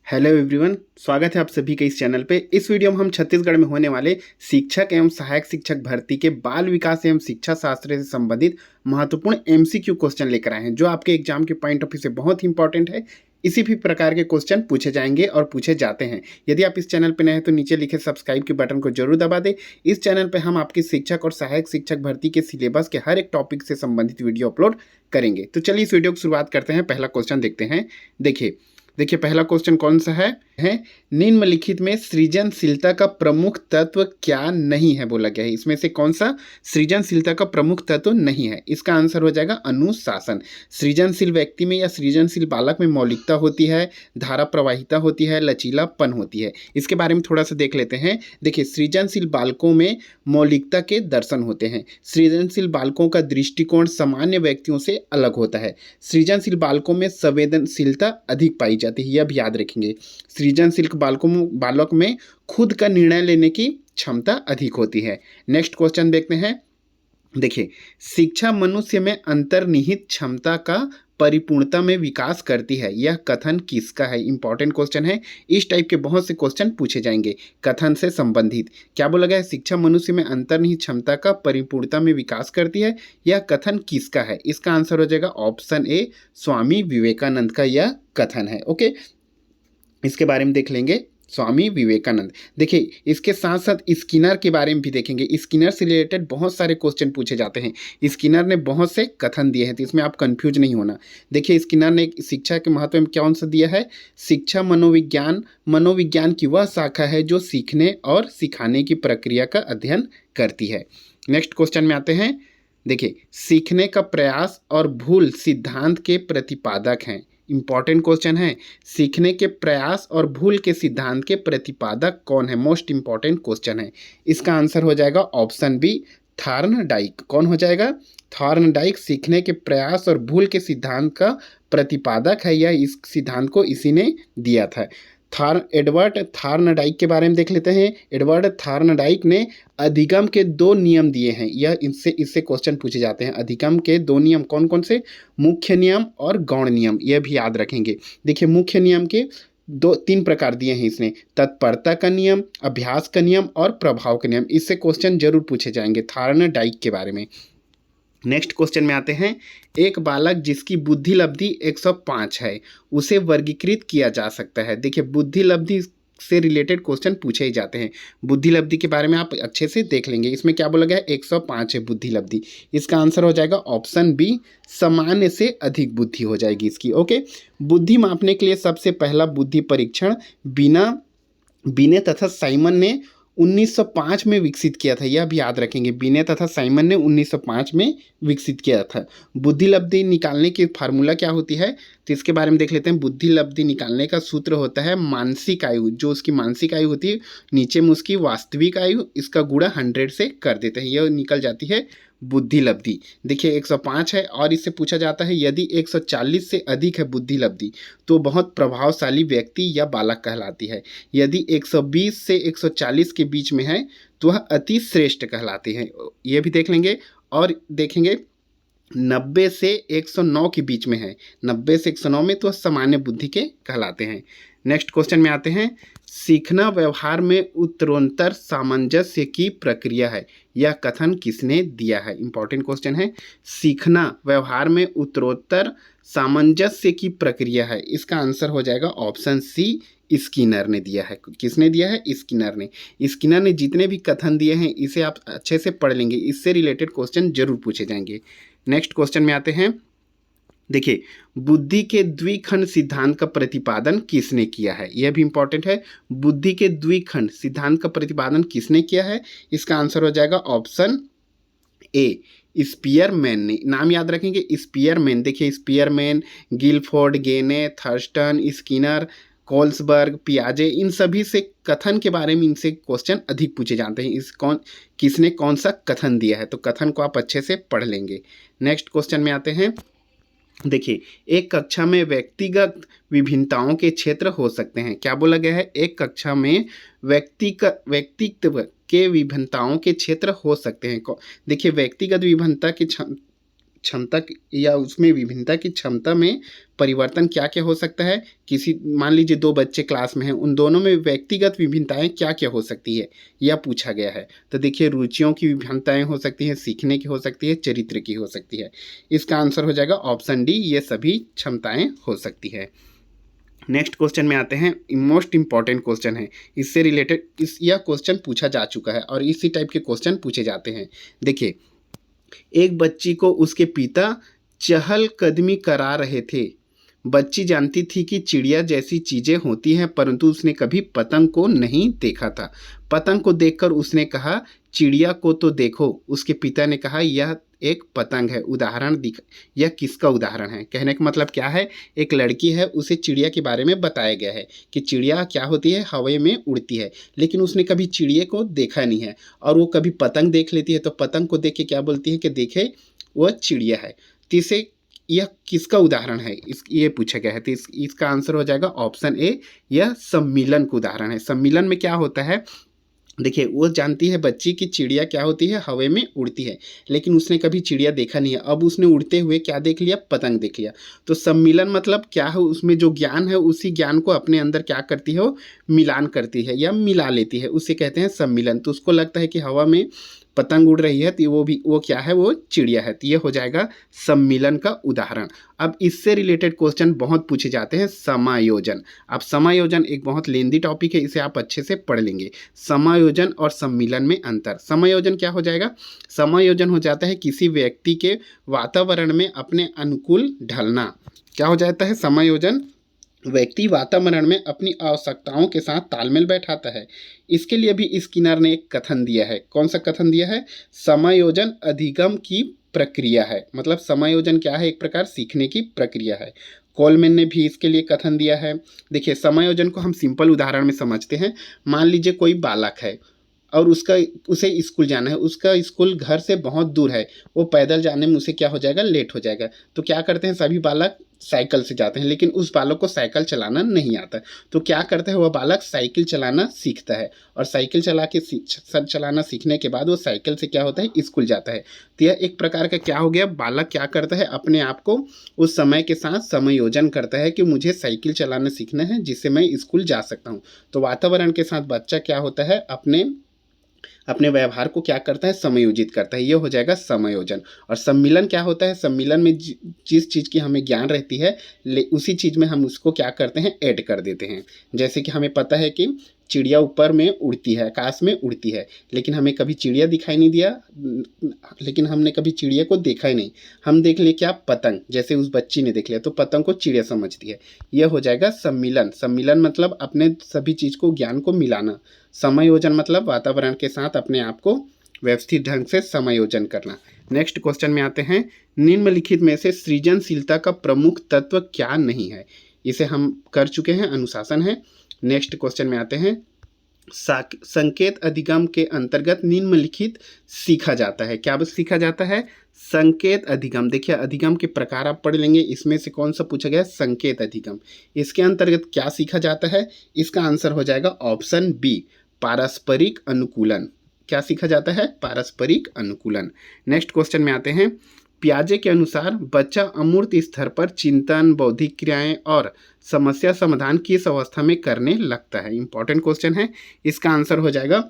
Hello everyone, स्वागत है आप सभी के इस चैनल पे। इस वीडियो में हम छत्तीसगढ़ में होने वाले शिक्षक एवं सहायक शिक्षक भर्ती के बाल विकास एवं शिक्षा शास्त्र से संबंधित महत्वपूर्ण एमसीक्यू क्वेश्चन लेकर आए हैं, जो आपके एग्जाम के पॉइंट ऑफ व्यू से बहुत ही इंपॉर्टेंट है। इसी भी प्रकार के क्वेश्चन पूछे जाएंगे और पूछे जाते हैं। यदि आप इस चैनल पर नए हैं तो नीचे लिखे सब्सक्राइब के बटन को जरूर दबा दें। इस चैनल पर हम आपकी शिक्षक और सहायक शिक्षक भर्ती के सिलेबस के हर एक टॉपिक से संबंधित वीडियो अपलोड करेंगे। तो चलिए इस वीडियो की शुरुआत करते हैं। पहला क्वेश्चन देखते हैं। देखिए पहला क्वेश्चन कौन सा है निम्नलिखित में सृजनशीलता का प्रमुख तत्व क्या नहीं है बोला गया है। इसमें से कौन सा सृजनशीलता का प्रमुख तत्व नहीं है? इसका आंसर हो जाएगा अनुशासन। सृजनशील व्यक्ति में या सृजनशील बालक में मौलिकता होती है, धारा प्रवाहिता होती है, लचीलापन होती है। इसके बारे में थोड़ा सा देख लेते हैं। देखिए सृजनशील बालकों में मौलिकता के दर्शन होते हैं। सृजनशील बालकों का दृष्टिकोण सामान्य व्यक्तियों से अलग होता है। सृजनशील बालकों में संवेदनशीलता अधिक पाई जाती है, यह भी याद रखेंगे। सृजनशील बालक में खुद का निर्णय लेने की क्षमता अधिक होती है। नेक्स्ट क्वेश्चन देखते हैं। देखिए शिक्षा मनुष्य में अंतर्निहित क्षमता का परिपूर्णता में विकास करती है। यह कथन किसका है? इंपॉर्टेंट क्वेश्चन है। इस टाइप के बहुत से क्वेश्चन पूछे जाएंगे कथन से संबंधित। क्या बोला गया है? शिक्षा मनुष्य में अंतर्निहित क्षमता का परिपूर्णता में विकास करती है। यह कथन किसका है? इसका आंसर हो जाएगा ऑप्शन ए, स्वामी विवेकानंद का यह कथन है। ओके, इसके बारे में देख लेंगे। स्वामी विवेकानंद। देखिए इसके साथ साथ स्किनर के बारे में भी देखेंगे। स्किनर से रिलेटेड बहुत सारे क्वेश्चन पूछे जाते हैं। स्किनर ने बहुत से कथन दिए हैं, तो इसमें आप कंफ्यूज नहीं होना। देखिए स्किनर ने शिक्षा के महत्व में कौन सा दिया है? शिक्षा मनोविज्ञान की वह शाखा है जो सीखने और सिखाने की प्रक्रिया का अध्ययन करती है। नेक्स्ट क्वेश्चन में आते हैं। देखिए सीखने का प्रयास और भूल सिद्धांत के प्रतिपादक हैं। इंपॉर्टेंट क्वेश्चन है। सीखने के प्रयास और भूल के सिद्धांत के प्रतिपादक कौन है? मोस्ट इंपॉर्टेंट क्वेश्चन है। इसका आंसर हो जाएगा ऑप्शन बी, थॉर्नडाइक। कौन हो जाएगा? थॉर्नडाइक सीखने के प्रयास और भूल के सिद्धांत का प्रतिपादक है। यह इस सिद्धांत को इसी ने दिया था। एडवर्ड थॉर्नडाइक के बारे में देख लेते हैं। एडवर्ड थॉर्नडाइक ने अधिगम के 2 नियम दिए हैं। यह इससे क्वेश्चन पूछे जाते हैं। अधिगम के 2 नियम कौन कौन से? मुख्य नियम और गौण नियम, यह भी याद रखेंगे। देखिए मुख्य नियम के 3 प्रकार दिए हैं इसने। तत्परता का नियम, अभ्यास का नियम और प्रभाव का नियम। इससे क्वेश्चन जरूर पूछे जाएंगे थॉर्नडाइक के बारे में। नेक्स्ट क्वेश्चन में आते हैं। एक बालक जिसकी बुद्धि लब्धि 105 है, उसे वर्गीकृत किया जा सकता है। देखिए बुद्धि लब्धि से रिलेटेड क्वेश्चन पूछे ही जाते हैं। बुद्धि लब्धि के बारे में आप अच्छे से देख लेंगे। इसमें क्या बोला गया है? 105 है बुद्धि लब्धि। इसका आंसर हो जाएगा ऑप्शन बी, सामान्य से अधिक बुद्धि हो जाएगी इसकी। ओके, बुद्धि मापने के लिए सबसे पहला बुद्धि परीक्षण बिने तथा साइमन ने 1905 में विकसित किया था। यह भी याद रखेंगे। बिने तथा साइमन ने 1905 में विकसित किया था। बुद्धि लब्धि निकालने की फार्मूला क्या होती है? तो इसके बारे में देख लेते हैं। बुद्धि लब्धि निकालने का सूत्र होता है मानसिक आयु। जो उसकी मानसिक आयु होती है, नीचे में उसकी वास्तविक आयु, इसका गुणा 100 से कर देते हैं, यह निकल जाती है बुद्धि लब्धि। देखिए 105 है और इससे पूछा जाता है यदि 140 से अधिक है बुद्धि लब्धि तो बहुत प्रभावशाली व्यक्ति या बालक कहलाती है। यदि 120 से 140 के बीच में है तो वह अति श्रेष्ठ कहलाती है। ये भी देख लेंगे। और देखेंगे 90 से 109 के बीच में है, 90 से 109 में तो सामान्य बुद्धि के कहलाते हैं। नेक्स्ट क्वेश्चन में आते हैं। सीखना व्यवहार में उत्तरोत्तर सामंजस्य की प्रक्रिया है। यह कथन किसने दिया है? इंपॉर्टेंट क्वेश्चन है। सीखना व्यवहार में उत्तरोत्तर सामंजस्य की प्रक्रिया है। इसका आंसर हो जाएगा ऑप्शन सी, स्किनर ने दिया है। किसने दिया है? स्किनर ने। स्किनर ने जितने भी कथन दिए हैं इसे आप अच्छे से पढ़ लेंगे। इससे रिलेटेड क्वेश्चन जरूर पूछे जाएंगे। नेक्स्ट क्वेश्चन में आते हैं। देखिए बुद्धि के द्विखंड सिद्धांत का प्रतिपादन किसने किया है? यह भी इंपॉर्टेंट है। बुद्धि के द्विखंड सिद्धांत का प्रतिपादन किसने किया है? इसका आंसर हो जाएगा ऑप्शन ए, स्पीयरमैन ने। नाम याद रखेंगे, स्पीयरमैन। देखिए स्पीयरमैन, गिलफोर्ड, गेने, थर्स्टन, स्किनर, कोल्सबर्ग, पियाजे, इन सभी से कथन के बारे में इनसे क्वेश्चन अधिक पूछे जाते हैं। किसने कौन सा कथन दिया है? तो कथन को आप अच्छे से पढ़ लेंगे। नेक्स्ट क्वेश्चन में आते हैं। देखिए एक कक्षा में व्यक्तिगत विभिन्नताओं के क्षेत्र हो सकते हैं। क्या बोला गया है? एक कक्षा में व्यक्तित्व के विभिन्नताओं के क्षेत्र हो सकते हैं। देखिए व्यक्तिगत विभिन्नता के क्षमता या उसमें विभिन्नता की क्षमता में परिवर्तन क्या क्या हो सकता है। किसी मान लीजिए 2 बच्चे क्लास में हैं, उन दोनों में व्यक्तिगत विभिन्नताएं क्या क्या हो सकती है, यह पूछा गया है। तो देखिए रुचियों की विभिन्नताएं हो सकती है, सीखने की हो सकती है, चरित्र की हो सकती है। इसका आंसर हो जाएगा ऑप्शन डी, ये सभी क्षमताएं हो सकती है। नेक्स्ट क्वेश्चन में आते हैं, मोस्ट इंपॉर्टेंट क्वेश्चन है, इससे रिलेटेड यह क्वेश्चन पूछा जा चुका है और इसी टाइप के क्वेश्चन पूछे जाते हैं। देखिए, एक बच्ची को उसके पिता चहलकदमी करा रहे थे। बच्ची जानती थी कि चिड़िया जैसी चीजें होती हैं, परंतु उसने कभी पतंग को नहीं देखा था। पतंग को देखकर उसने कहा, चिड़िया को तो देखो। उसके पिता ने कहा, यह एक पतंग है। उदाहरण दिख यह किसका उदाहरण है? कहने का मतलब क्या है, एक लड़की है, उसे चिड़िया के बारे में बताया गया है कि चिड़िया क्या होती है, हवा में उड़ती है, लेकिन उसने कभी चिड़िया को देखा नहीं है। और वो कभी पतंग देख लेती है, तो पतंग को देख के क्या बोलती है कि देखे वह चिड़िया है। तो इसे यह किसका उदाहरण है, ये पूछा गया है। तो इसका आंसर हो जाएगा ऑप्शन ए, यह सम्मिलन का उदाहरण है। सम्मिलन में क्या होता है, देखिए वो जानती है बच्ची की चिड़िया क्या होती है, हवा में उड़ती है, लेकिन उसने कभी चिड़िया देखा नहीं है। अब उसने उड़ते हुए क्या देख लिया, पतंग देख लिया। तो सम्मिलन मतलब क्या है, उसमें जो ज्ञान है उसी ज्ञान को अपने अंदर क्या करती है, वो मिलान करती है या मिला लेती है, उसे कहते हैं सम्मिलन। तो उसको लगता है कि हवा में पतंग उड़ रही है, तो वो क्या है, वो चिड़िया है। तो ये हो जाएगा सम्मिलन का उदाहरण। अब इससे रिलेटेड क्वेश्चन बहुत पूछे जाते हैं, समायोजन। अब समायोजन एक बहुत लेंदी टॉपिक है, इसे आप अच्छे से पढ़ लेंगे। समायोजन और सम्मिलन में अंतर। समायोजन क्या हो जाएगा, समायोजन हो जाता है किसी व्यक्ति के वातावरण में अपने अनुकूल ढलना। क्या हो जाता है समायोजन, व्यक्ति वातावरण में अपनी आवश्यकताओं के साथ तालमेल बैठाता है। इसके लिए भी स्किनर ने एक कथन दिया है। कौन सा कथन दिया है, समायोजन अधिगम की प्रक्रिया है। मतलब समायोजन क्या है, एक प्रकार सीखने की प्रक्रिया है। कोलमैन ने भी इसके लिए कथन दिया है। देखिए समायोजन को हम सिंपल उदाहरण में समझते हैं। मान लीजिए कोई बालक है और उसे स्कूल जाना है, उसका स्कूल घर से बहुत दूर है, वो पैदल जाने में उसे क्या हो जाएगा, लेट हो जाएगा। तो क्या करते हैं, सभी बालक साइकिल से जाते हैं, लेकिन उस बालक को साइकिल चलाना नहीं आता। तो क्या करता है, वह बालक साइकिल चलाना सीखता है और साइकिल चलाना सीखने के बाद वो साइकिल से क्या होता है, स्कूल जाता है। तो यह एक प्रकार का क्या हो गया, बालक क्या करता है, अपने आप को उस समय के साथ समायोजन करता है कि मुझे साइकिल चलाना सीखना है जिससे मैं स्कूल जा सकता हूँ। तो वातावरण के साथ बच्चा क्या होता है, अपने व्यवहार को क्या करता है, समायोजित करता है। ये हो जाएगा समायोजन। और सम्मिलन क्या होता है, सम्मिलन में जिस चीज़ की हमें ज्ञान रहती है उसी चीज़ में हम उसको क्या करते हैं, ऐड कर देते हैं। जैसे कि हमें पता है कि चिड़िया ऊपर में उड़ती है, आकाश में उड़ती है, लेकिन हमें कभी चिड़िया दिखाई नहीं दिया, लेकिन हमने कभी चिड़िया को देखा ही नहीं। हम देख लिए क्या, पतंग, जैसे उस बच्ची ने देख लिया तो पतंग को चिड़िया समझती है। यह हो जाएगा सम्मिलन। सम्मिलन मतलब अपने सभी चीज़ को, ज्ञान को मिलाना। समायोजन मतलब वातावरण के साथ अपने आप को व्यवस्थित ढंग से समायोजन करना। नेक्स्ट क्वेश्चन में आते हैं, निम्नलिखित में से सृजनशीलता का प्रमुख तत्व क्या नहीं है। इसे हम कर चुके हैं, अनुशासन है। नेक्स्ट क्वेश्चन में आते हैं, संकेत अधिगम के अंतर्गत निम्नलिखित सीखा जाता है। क्या सीखा जाता है, संकेत अधिगम। देखिए अधिगम के प्रकार आप पढ़ लेंगे, इसमें से कौन सा पूछा गया, संकेत अधिगम। इसके अंतर्गत क्या सीखा जाता है, इसका आंसर हो जाएगा ऑप्शन बी, पारस्परिक अनुकूलन। क्या सीखा जाता है, पारस्परिक अनुकूलन। नेक्स्ट क्वेश्चन में आते हैं, पियाजे के अनुसार बच्चा अमूर्त स्तर पर चिंतन, बौद्धिक क्रियाएं और समस्या समाधान किस अवस्था में करने लगता है। इंपॉर्टेंट क्वेश्चन है। इसका आंसर हो जाएगा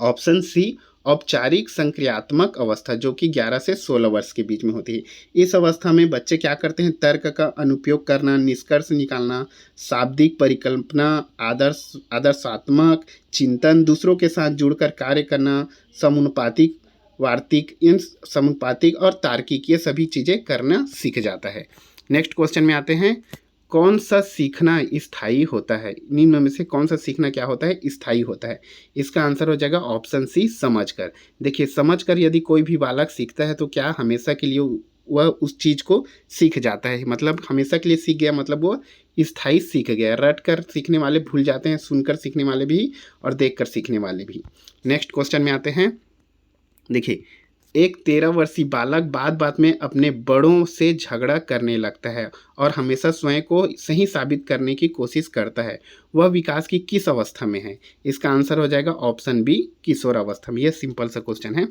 ऑप्शन सी, औपचारिक संक्रियात्मक अवस्था, जो कि 11 से 16 वर्ष के बीच में होती है। इस अवस्था में बच्चे क्या करते हैं, तर्क का अनुप्रयोग करना, निष्कर्ष निकालना, शाब्दिक परिकल्पना, आदर्शात्मक चिंतन, दूसरों के साथ जुड़कर कार्य करना, समानुपातिक, वार्तिक, इन समानुपातिक और तार्किक, ये सभी चीज़ें करना सीख जाता है। नेक्स्ट क्वेश्चन में आते हैं, कौन सा सीखना स्थायी होता है। निम्न में से कौन सा सीखना क्या होता है, स्थायी होता है। इसका आंसर हो जाएगा ऑप्शन सी, समझकर। देखिए समझकर यदि कोई भी बालक सीखता है तो क्या हमेशा के लिए वह उस चीज़ को सीख जाता है। मतलब हमेशा के लिए सीख गया, मतलब वो स्थायी सीख गया। रट कर सीखने वाले भूल जाते हैं, सुनकर सीखने वाले भी और देख कर सीखने वाले भी। नेक्स्ट क्वेश्चन में आते हैं, देखिए एक 13 वर्षीय बालक बात बात में अपने बड़ों से झगड़ा करने लगता है और हमेशा स्वयं को सही साबित करने की कोशिश करता है। वह विकास की किस अवस्था में है। इसका आंसर हो जाएगा ऑप्शन बी, किशोर अवस्था में। यह सिंपल सा क्वेश्चन है।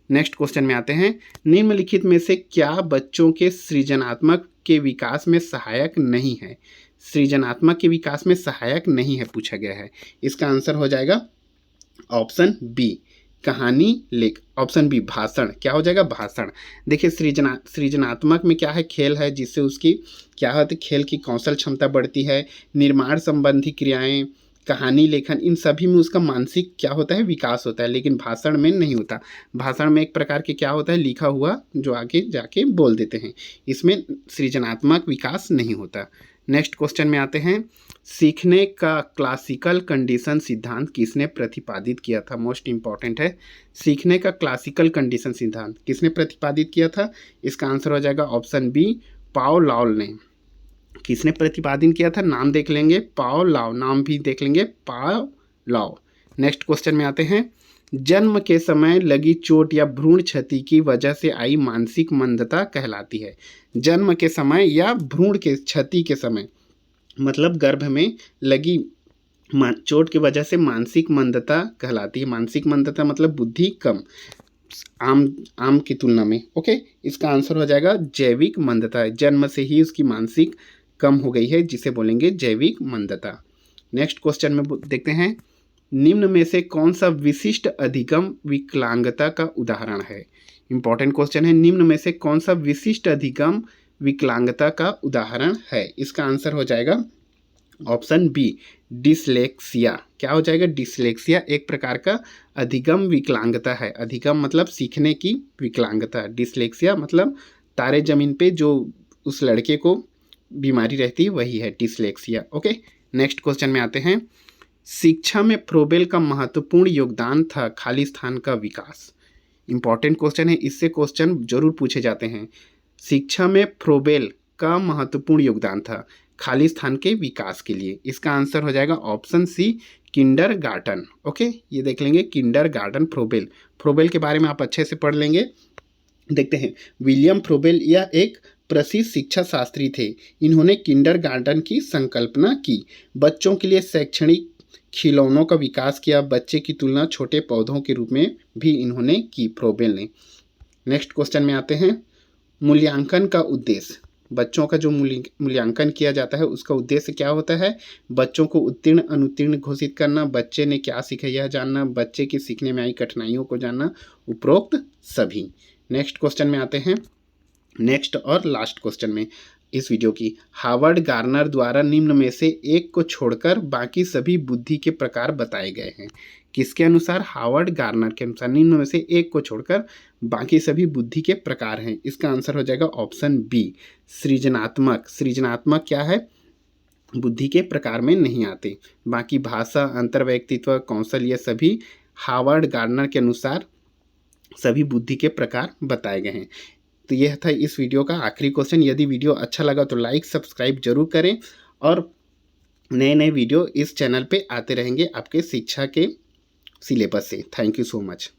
नेक्स्ट क्वेश्चन में आते हैं, निम्नलिखित में से क्या बच्चों के सृजनात्मक के विकास में सहायक नहीं है? सृजनात्मक के विकास में सहायक नहीं है पूछा गया है। इसका आंसर हो जाएगा ऑप्शन बी, कहानी लेख। ऑप्शन बी, भाषण। क्या हो जाएगा? भाषण। देखिए सृजनात्मक में क्या है? खेल है, जिससे उसकी क्या होती है? खेल की कौशल क्षमता बढ़ती है। निर्माण संबंधी क्रियाएं, कहानी लेखन, इन सभी में उसका मानसिक क्या होता है? विकास होता है। लेकिन भाषण में नहीं होता। भाषण में एक प्रकार के क्या होता है? लिखा हुआ जो आगे जाके बोल देते हैं। इसमें सृजनात्मक विकास नहीं होता। नेक्स्ट क्वेश्चन में आते हैं, सीखने का क्लासिकल कंडीशन सिद्धांत किसने प्रतिपादित किया था? मोस्ट इंपॉर्टेंट है, सीखने का क्लासिकल कंडीशन सिद्धांत किसने प्रतिपादित किया था? इसका आंसर हो जाएगा ऑप्शन बी, पाओलाउ ने। किसने प्रतिपादन किया था? नाम देख लेंगे, पाओलाउ, नाम भी देख लेंगे, पाओलाउ। नेक्स्ट क्वेश्चन में आते हैं, जन्म के समय लगी चोट या भ्रूण क्षति की वजह से आई मानसिक मंदता कहलाती है। जन्म के समय या भ्रूण के क्षति के समय, मतलब गर्भ में लगी चोट की वजह से मानसिक मंदता कहलाती है। मानसिक मंदता मतलब बुद्धि कम, आम की तुलना में। ओके, इसका आंसर हो जाएगा जैविक मंदता। जन्म से ही उसकी मानसिक कम हो गई है, जिसे बोलेंगे जैविक मंदता। नेक्स्ट क्वेश्चन में देखते हैं, निम्न में से कौन सा विशिष्ट अधिगम विकलांगता का उदाहरण है? इंपॉर्टेंट क्वेश्चन है, निम्न में से कौन सा विशिष्ट अधिगम विकलांगता का उदाहरण है? इसका आंसर हो जाएगा ऑप्शन बी, डिसलेक्सिया। क्या हो जाएगा? डिसलेक्सिया एक प्रकार का अधिगम विकलांगता है। अधिगम मतलब सीखने की विकलांगता, डिसलेक्सिया मतलब तारे जमीन पे जो उस लड़के को बीमारी रहती है वही है डिसलेक्सिया। ओके, नेक्स्ट क्वेश्चन में आते हैं, शिक्षा में फ्रोबेल का महत्वपूर्ण योगदान था खाली स्थान का विकास। इंपॉर्टेंट क्वेश्चन है, इससे क्वेश्चन जरूर पूछे जाते हैं। शिक्षा में फ्रोबेल का महत्वपूर्ण योगदान था खाली स्थान के विकास के लिए। इसका आंसर हो जाएगा ऑप्शन सी, किंडरगार्टन। ओके, ये देख लेंगे किंडरगार्टन फ्रोबेल। फ्रोबेल के बारे में आप अच्छे से पढ़ लेंगे। देखते हैं, विलियम फ्रोबेल यह एक प्रसिद्ध शिक्षा शास्त्री थे। इन्होंने किंडरगार्टन की संकल्पना की। बच्चों के लिए शैक्षणिक खिलौनों का विकास किया। बच्चे की तुलना छोटे पौधों के रूप में भी इन्होंने की, फ्रोबेल ने। नेक्स्ट क्वेश्चन में आते हैं, मूल्यांकन का उद्देश्य। बच्चों का जो मूल्यांकन किया जाता है उसका उद्देश्य क्या होता है? बच्चों को उत्तीर्ण अनुत्तीर्ण घोषित करना, बच्चे ने क्या सीखा यह जानना, बच्चे के सीखने में आई कठिनाइयों को जानना, उपरोक्त सभी। नेक्स्ट क्वेश्चन में आते हैं, नेक्स्ट और लास्ट क्वेश्चन में इस वीडियो की, हार्वर्ड गार्नर द्वारा निम्न में से एक को छोड़कर बाकी सभी बुद्धि के प्रकार बताए गए हैं। किसके अनुसार? हार्वर्ड गार्नर के अनुसार निम्न में से एक को छोड़कर बाकी सभी बुद्धि के प्रकार हैं। इसका आंसर हो जाएगा ऑप्शन बी, सृजनात्मक। सृजनात्मक क्या है? बुद्धि के प्रकार में नहीं आते। बाकी भाषा, अंतर्व्यक्तित्व, कौशल, ये सभी हार्वर्ड गार्नर के अनुसार सभी बुद्धि के प्रकार बताए गए हैं। तो यह था इस वीडियो का आखिरी क्वेश्चन। यदि वीडियो अच्छा लगा तो लाइक सब्सक्राइब जरूर करें, और नए नए वीडियो इस चैनल पे आते रहेंगे आपके शिक्षा के सिलेबस से। Thank you so much.